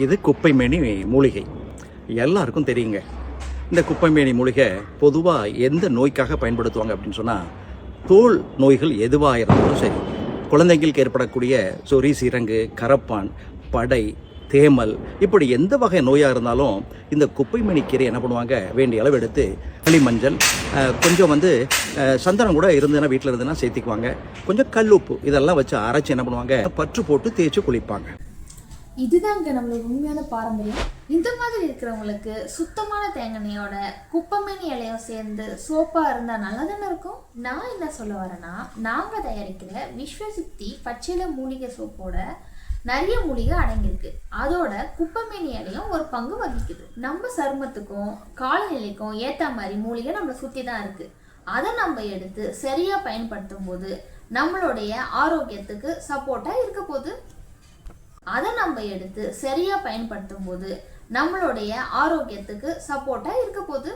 இது குப்பைமேனி மூலிகை. எல்லாருக்கும் தெரியுங்க. இந்த குப்பைமேனி மூலிகை பொதுவாக எந்த நோய்க்காக பயன்படுத்துவாங்க அப்படின்னு சொன்னால், தோல் நோய்கள் எதுவாக இருந்தாலும் சரி, குழந்தைங்களுக்கு ஏற்படக்கூடிய சொறி சிரங்கு, கரப்பான், படை, தேமல், இப்படி எந்த வகை நோயாக இருந்தாலும் இந்த குப்பைமேனி கீரை என்ன பண்ணுவாங்க, வேண்டிய அளவு எடுத்து களிமஞ்சள், கொஞ்சம் சந்தனம் கூட இருந்ததுன்னா வீட்டில் இருந்ததுன்னா சேர்த்திக்குவாங்க, கொஞ்சம் கல்லுப்பு இதெல்லாம் வச்சு அரைச்சி என்ன பண்ணுவாங்க, பற்று போட்டு தேய்ச்சி குளிப்பாங்க. இதுதாங்க நம்மளோட உண்மையான பாரம்பரியம். இந்த மாதிரி இருக்கிறவங்களுக்கு சுத்தமான தேங்காயோட குப்பைமேனி இலையும் சேர்ந்து சோப்பா இருந்தா நல்லா தானே இருக்கும். நான் என்ன சொல்ல வரேன்னா, நாங்க தயாரிக்கிற விஸ்வசித்தி பச்சிலை மூலிகை சோப்போட நிறைய மூலிகை அடங்கியிருக்கு. அதோட குப்பைமேனி இலையும் ஒரு பங்கு வகிக்குது. நம்ம சருமத்துக்கும் காலநிலைக்கும் ஏற்ற மாதிரி மூலிகை நம்மளை சுற்றி தான் இருக்கு. அதை நம்ம எடுத்து சரியா பயன்படுத்தும் போது நம்மளுடைய ஆரோக்கியத்துக்கு சப்போர்ட்டா இருக்க போகுது. அதை நம்ம எடுத்து சரியா பயன்படுத்தும் போது நம்மளுடைய ஆரோக்கியத்துக்கு சப்போர்ட்டா இருக்க போகுது.